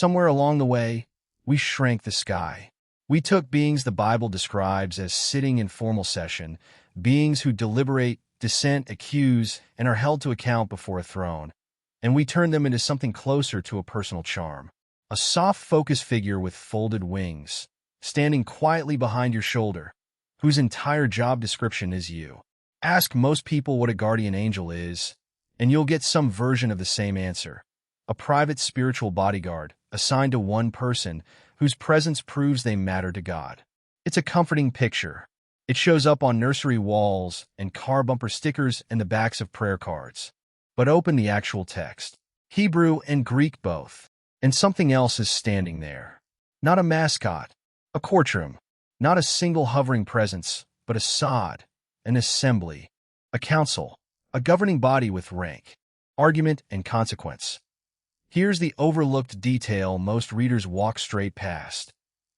Somewhere along the way, we shrank the sky. We took beings the Bible describes as sitting in formal session, beings who deliberate, dissent, accuse, and are held to account before a throne, and we turned them into something closer to a personal charm. A soft, focused figure with folded wings, standing quietly behind your shoulder, whose entire job description is you. Ask most people what a guardian angel is, and you'll get some version of the same answer. A private spiritual bodyguard assigned to one person whose presence proves they matter to God. It's a comforting picture. It shows up on nursery walls and car bumper stickers and the backs of prayer cards. But open the actual text. Hebrew and Greek both. And something else is standing there. Not a mascot, a courtroom. Not a single hovering presence, but a sod, an assembly, a council, a governing body with rank, argument, and consequence. Here's the overlooked detail most readers walk straight past.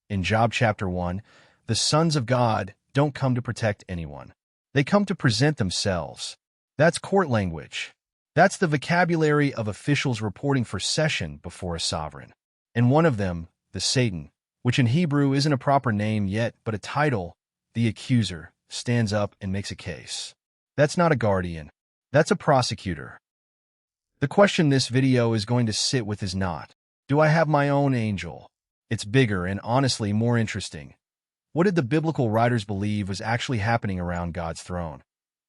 In Job chapter 1, the sons of God don't come to protect anyone. They come to present themselves. That's court language. That's the vocabulary of officials reporting for session before a sovereign. And one of them, the Satan, which in Hebrew isn't a proper name yet but a title, the accuser, stands up and makes a case. That's not a guardian. That's a prosecutor. The question this video is going to sit with is not, do I have my own angel? It's bigger and honestly more interesting. What did the biblical writers believe was actually happening around God's throne?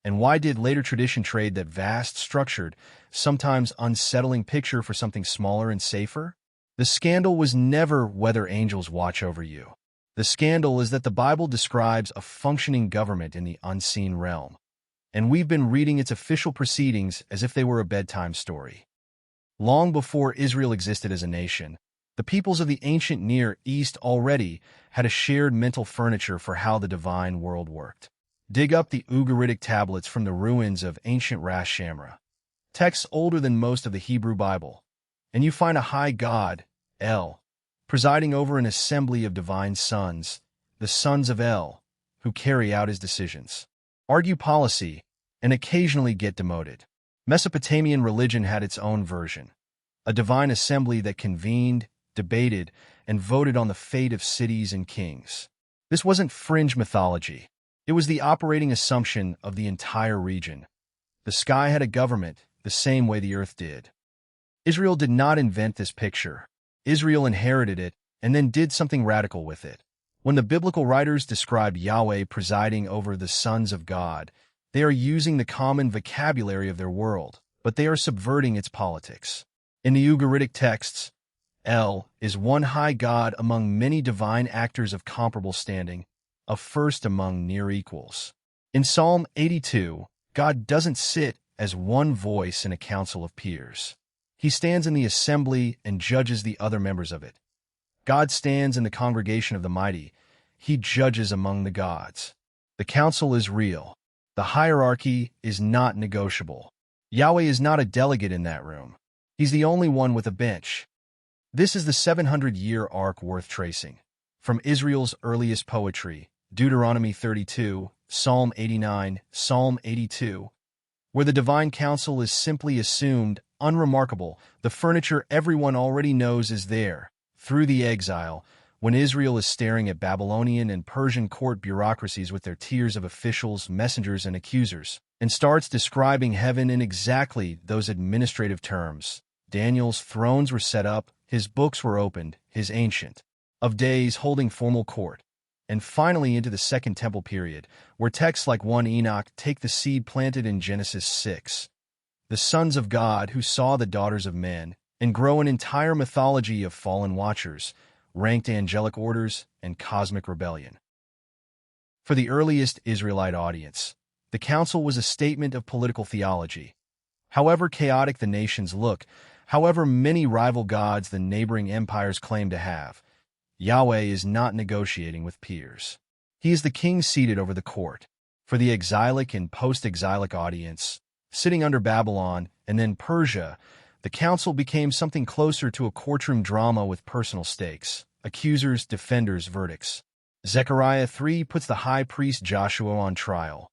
And why did later tradition trade that vast, structured, sometimes unsettling picture for something smaller and safer? The scandal was never whether angels watch over you. The scandal is that the Bible describes a functioning government in the unseen realm, and we've been reading its official proceedings as if they were a bedtime story. Long before Israel existed as a nation, the peoples of the ancient Near East already had a shared mental furniture for how the divine world worked. Dig up the Ugaritic tablets from the ruins of ancient Ras Shamra, texts older than most of the Hebrew Bible, and you find a high god, El, presiding over an assembly of divine sons, the sons of El, who carry out his decisions, argue policy, and occasionally get demoted. Mesopotamian religion had its own version, a divine assembly that convened, debated, and voted on the fate of cities and kings. This wasn't fringe mythology. It was the operating assumption of the entire region. The sky had a government the same way the earth did. Israel did not invent this picture. Israel inherited it and then did something radical with it. When the biblical writers describe Yahweh presiding over the sons of God, they are using the common vocabulary of their world, but they are subverting its politics. In the Ugaritic texts, El is one high god among many divine actors of comparable standing, a first among near equals. In Psalm 82, God doesn't sit as one voice in a council of peers. He stands in the assembly and judges the other members of it. God stands in the congregation of the mighty. He judges among the gods. The council is real. The hierarchy is not negotiable. Yahweh is not a delegate in that room. He's the only one with a bench. This is the 700-year arc worth tracing. From Israel's earliest poetry, Deuteronomy 32, Psalm 89, Psalm 82, where the divine council is simply assumed, unremarkable, the furniture everyone already knows is there, through the exile, when Israel is staring at Babylonian and Persian court bureaucracies with their tiers of officials, messengers, and accusers, and starts describing heaven in exactly those administrative terms. Daniel's thrones were set up, his books were opened, his ancient of days holding formal court, and finally into the Second Temple period, where texts like 1 Enoch take the seed planted in Genesis 6. The sons of God who saw the daughters of men, and grow an entire mythology of fallen watchers, ranked angelic orders, and cosmic rebellion. For the earliest Israelite audience, the council was a statement of political theology. However chaotic the nations look, however many rival gods the neighboring empires claim to have, Yahweh is not negotiating with peers. He is the king seated over the court. For the exilic and post-exilic audience, sitting under Babylon and then Persia, the council became something closer to a courtroom drama with personal stakes, accusers, defenders, verdicts. Zechariah 3 puts the high priest Joshua on trial,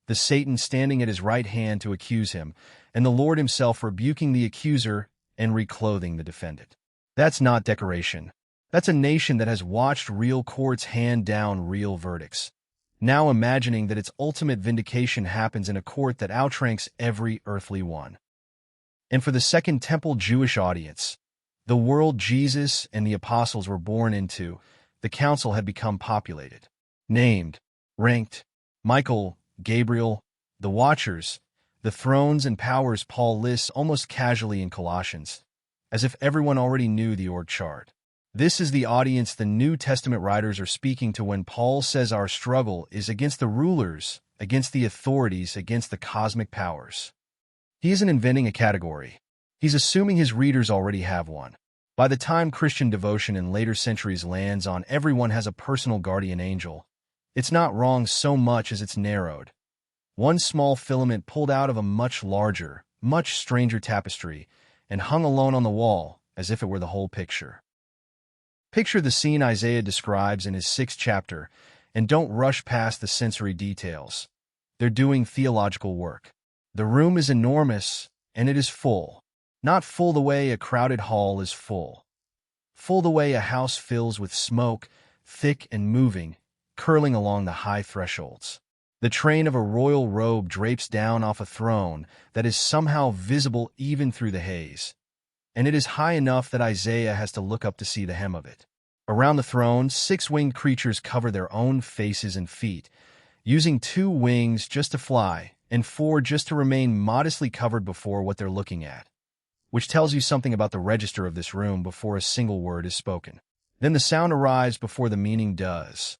the Satan standing at his right hand to accuse him, and the Lord himself rebuking the accuser and reclothing the defendant. That's not decoration. That's a nation that has watched real courts hand down real verdicts, now imagining that its ultimate vindication happens in a court that outranks every earthly one. And for the Second Temple Jewish audience, the world Jesus and the apostles were born into, the council had become populated. Named, ranked, Michael, Gabriel, the Watchers, the thrones and powers Paul lists almost casually in Colossians, as if everyone already knew the org chart. This is the audience the New Testament writers are speaking to when Paul says our struggle is against the rulers, against the authorities, against the cosmic powers. He isn't inventing a category. He's assuming his readers already have one. By the time Christian devotion in later centuries lands on everyone has a personal guardian angel, it's not wrong so much as it's narrowed. One small filament pulled out of a much larger, much stranger tapestry and hung alone on the wall as if it were the whole picture. Picture the scene Isaiah describes in his 6th chapter, and don't rush past the sensory details. They're doing theological work. The room is enormous, and it is full. Not full the way a crowded hall is full. Full the way a house fills with smoke, thick and moving, curling along the high thresholds. The train of a royal robe drapes down off a throne that is somehow visible even through the haze. And it is high enough that Isaiah has to look up to see the hem of it. Around the throne, 6 winged creatures cover their own faces and feet, using 2 wings just to fly and 4 just to remain modestly covered before what they're looking at, which tells you something about the register of this room before a single word is spoken. Then the sound arrives before the meaning does.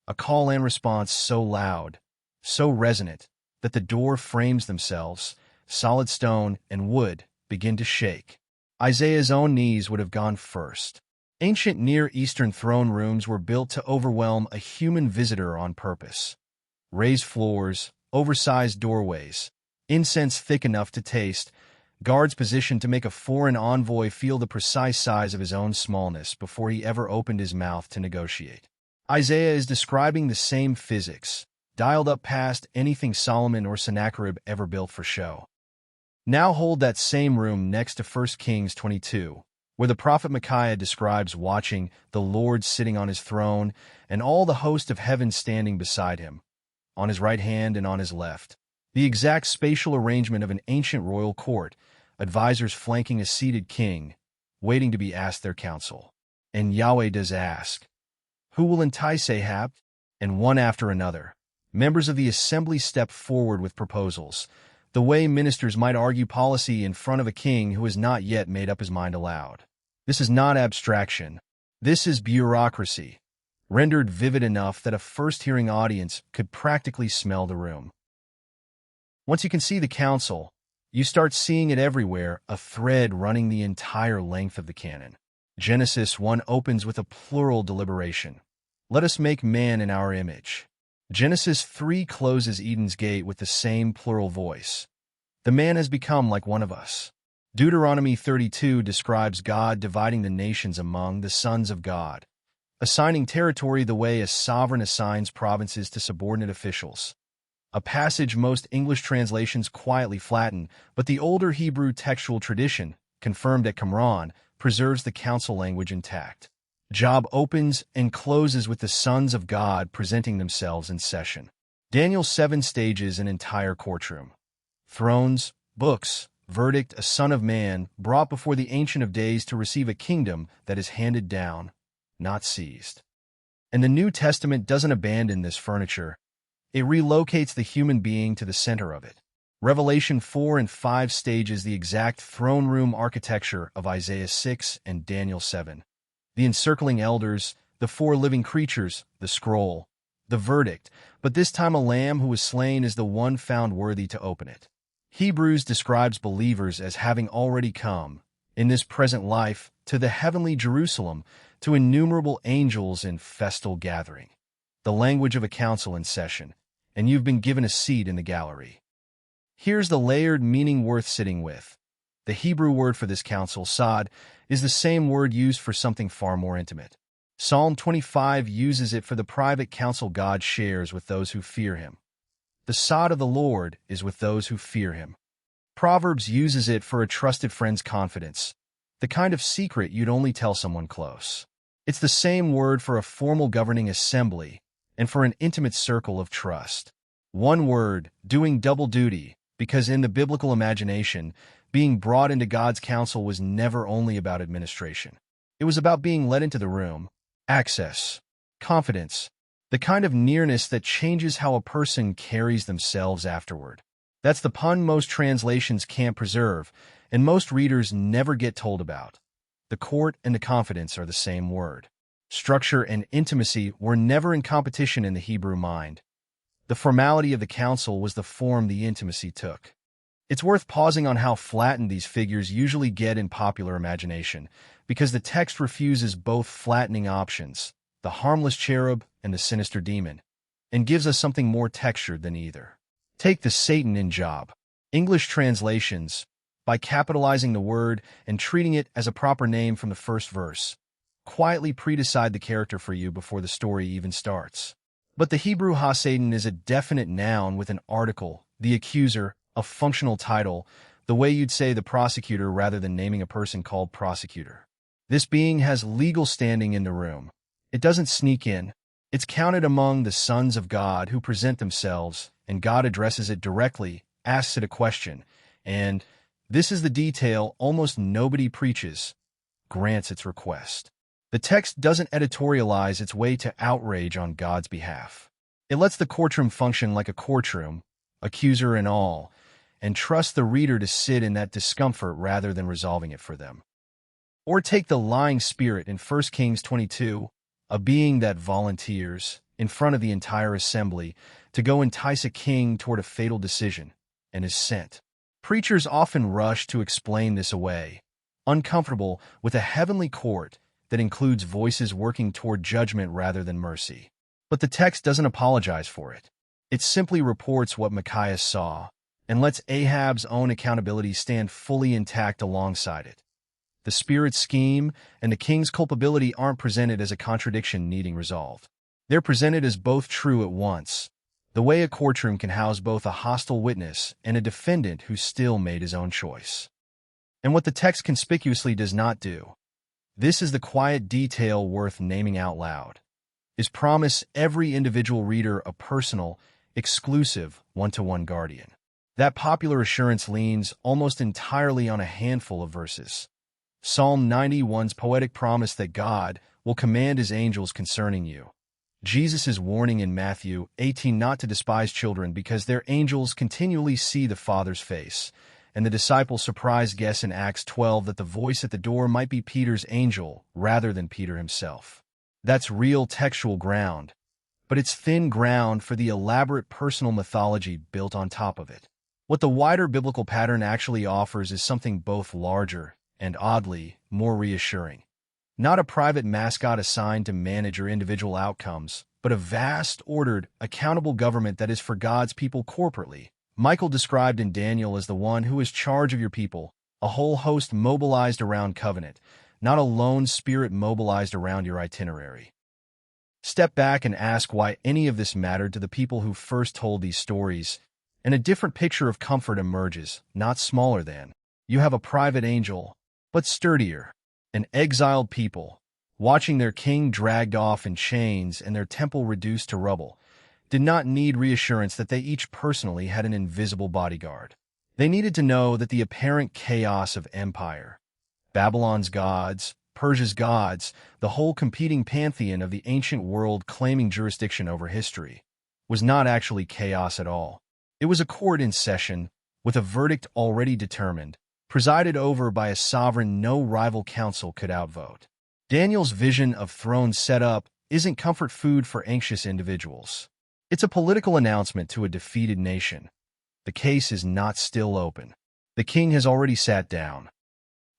A call and response so loud, so resonant, that the door frames themselves, solid stone and wood, begin to shake. Isaiah's own knees would have gone first. Ancient Near Eastern throne rooms were built to overwhelm a human visitor on purpose. Raised floors, oversized doorways, incense thick enough to taste, guards positioned to make a foreign envoy feel the precise size of his own smallness before he ever opened his mouth to negotiate. Isaiah is describing the same physics, dialed up past anything Solomon or Sennacherib ever built for show. Now hold that same room next to 1 Kings 22, where the prophet Micaiah describes watching the Lord sitting on his throne and all the host of heaven standing beside him, on his right hand and on his left. The exact spatial arrangement of an ancient royal court, advisors flanking a seated king, waiting to be asked their counsel. And Yahweh does ask, "Who will entice Ahab?" And one after another, members of the assembly step forward with proposals, the way ministers might argue policy in front of a king who has not yet made up his mind aloud. This is not abstraction. This is bureaucracy, rendered vivid enough that a first-hearing audience could practically smell the room. Once you can see the council, you start seeing it everywhere, a thread running the entire length of the canon. Genesis 1 opens with a plural deliberation. Let us make man in our image. Genesis 3 closes Eden's gate with the same plural voice. The man has become like one of us. Deuteronomy 32 describes God dividing the nations among the sons of God, assigning territory the way a sovereign assigns provinces to subordinate officials. A passage most English translations quietly flatten, but the older Hebrew textual tradition, confirmed at Qumran, preserves the council language intact. Job opens and closes with the sons of God presenting themselves in session. Daniel 7 stages an entire courtroom. Thrones, books, verdict, a son of man, brought before the Ancient of Days to receive a kingdom that is handed down, not seized. And the New Testament doesn't abandon this furniture. It relocates the human being to the center of it. Revelation 4 and 5 stages the exact throne room architecture of Isaiah 6 and Daniel 7. The encircling elders, the 4 living creatures, the scroll, the verdict, but this time a lamb who was slain is the one found worthy to open it. Hebrews describes believers as having already come, in this present life, to the heavenly Jerusalem, to innumerable angels in festal gathering. The language of a council in session, and you've been given a seat in the gallery. Here's the layered meaning worth sitting with. The Hebrew word for this council, sod, is the same word used for something far more intimate. Psalm 25 uses it for the private counsel God shares with those who fear him. The sod of the Lord is with those who fear him. Proverbs uses it for a trusted friend's confidence. the kind of secret you'd only tell someone close. It's the same word for a formal governing assembly and for an intimate circle of trust. One word, doing double duty, because in the biblical imagination, being brought into God's counsel was never only about administration. It was about being let into the room, access, confidence, the kind of nearness that changes how a person carries themselves afterward. That's the pun most translations can't preserve, and most readers never get told about. The court and the confidence are the same word. Structure and intimacy were never in competition in the Hebrew mind. The formality of the council was the form the intimacy took. It's worth pausing on how flattened these figures usually get in popular imagination, because the text refuses both flattening options, the harmless cherub and the sinister demon, and gives us something more textured than either. Take the Satan in Job. English translations, by capitalizing the word and treating it as a proper name from the first verse, quietly predecide the character for you before the story even starts. But the Hebrew ha-Satan is a definite noun with an article, the accuser, a functional title, the way you'd say the prosecutor rather than naming a person called prosecutor. This being has legal standing in the room. It doesn't sneak in. It's counted among the sons of God who present themselves, and God addresses it directly, asks it a question, and, this is the detail almost nobody preaches, grants its request. The text doesn't editorialize its way to outrage on God's behalf. It lets the courtroom function like a courtroom, accuser and all, and trusts the reader to sit in that discomfort rather than resolving it for them. Or take the lying spirit in 1 Kings 22, a being that volunteers, in front of the entire assembly, to go entice a king toward a fatal decision, and is sent. Preachers often rush to explain this away, uncomfortable with a heavenly court that includes voices working toward judgment rather than mercy. But the text doesn't apologize for it. It simply reports what Micaiah saw, and lets Ahab's own accountability stand fully intact alongside it. The spirit's scheme and the king's culpability aren't presented as a contradiction needing resolved. They're presented as both true at once, the way a courtroom can house both a hostile witness and a defendant who still made his own choice. And what the text conspicuously does not do, this is the quiet detail worth naming out loud, is promise every individual reader a personal, exclusive, one-to-one guardian. That popular assurance leans almost entirely on a handful of verses. Psalm 91's poetic promise that God will command his angels concerning you. Jesus' warning in Matthew 18 not to despise children because their angels continually see the Father's face, and the disciples' surprised guess in Acts 12 that the voice at the door might be Peter's angel rather than Peter himself. That's real textual ground, but it's thin ground for the elaborate personal mythology built on top of it. What the wider biblical pattern actually offers is something both larger and oddly more reassuring. Not a private mascot assigned to manage your individual outcomes, but a vast, ordered, accountable government that is for God's people corporately. Michael described in Daniel as the one who is charge of your people, a whole host mobilized around covenant, not a lone spirit mobilized around your itinerary. Step back and ask why any of this mattered to the people who first told these stories, and a different picture of comfort emerges, not smaller than. You have a private angel, but sturdier, an exiled people, watching their king dragged off in chains and their temple reduced to rubble, did not need reassurance that they each personally had an invisible bodyguard. They needed to know that the apparent chaos of empire, Babylon's gods, Persia's gods, the whole competing pantheon of the ancient world claiming jurisdiction over history, was not actually chaos at all. It was a court in session, with a verdict already determined, presided over by a sovereign no rival council could outvote. Daniel's vision of thrones set up isn't comfort food for anxious individuals. It's a political announcement to a defeated nation. The case is not still open. The king has already sat down.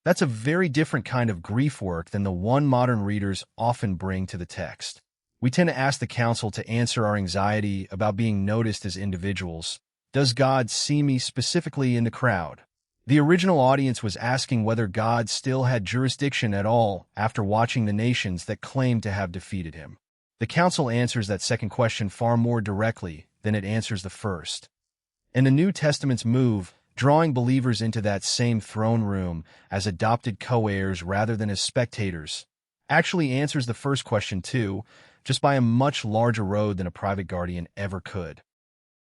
That's a very different kind of grief work than the one modern readers often bring to the text. We tend to ask the council to answer our anxiety about being noticed as individuals. Does God see me specifically in the crowd? The original audience was asking whether God still had jurisdiction at all after watching the nations that claimed to have defeated him. The council answers that second question far more directly than it answers the first. And the New Testament's move, drawing believers into that same throne room as adopted co-heirs rather than as spectators, actually answers the first question too, just by a much larger road than a private guardian ever could.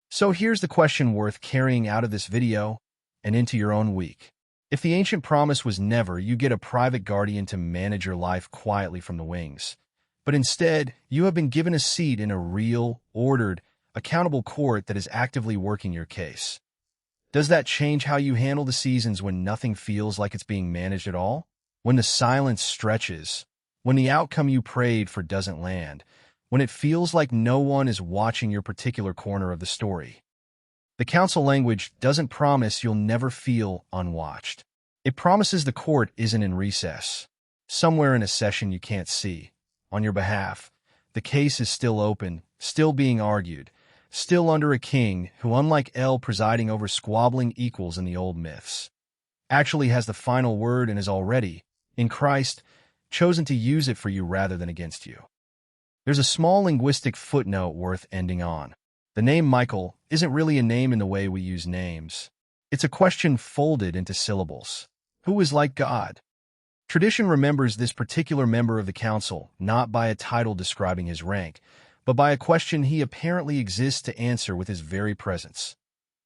So here's the question worth carrying out of this video and into your own week. If the ancient promise was never you get a private guardian to manage your life quietly from the wings, but instead you have been given a seat in a real, ordered, accountable court that is actively working your case, does that change how you handle the seasons when nothing feels like it's being managed at all? When the silence stretches? When the outcome you prayed for doesn't land? When it feels like no one is watching your particular corner of the story? The council language doesn't promise you'll never feel unwatched. It promises the court isn't in recess, somewhere in a session you can't see. On your behalf, the case is still open, still being argued, still under a king who, unlike El presiding over squabbling equals in the old myths, actually has the final word and is already, in Christ, chosen to use it for you rather than against you. There's a small linguistic footnote worth ending on. The name Michael isn't really a name in the way we use names. It's a question folded into syllables. Who is like God? Tradition remembers this particular member of the council not by a title describing his rank, but by a question he apparently exists to answer with his very presence.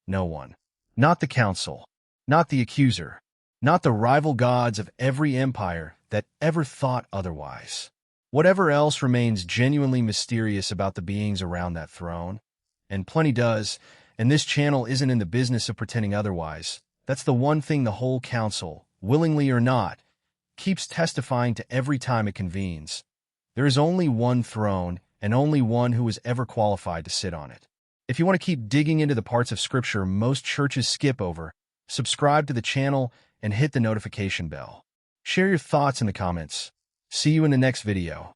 No one. Not the council. Not the accuser. Not the rival gods of every empire that ever thought otherwise. Whatever else remains genuinely mysterious about the beings around that throne, and plenty does, and this channel isn't in the business of pretending otherwise. That's the one thing the whole council, willingly or not, keeps testifying to every time it convenes. There is only one throne, and only one who is ever qualified to sit on it. If you want to keep digging into the parts of Scripture most churches skip over, subscribe to the channel and hit the notification bell. Share your thoughts in the comments. See you in the next video.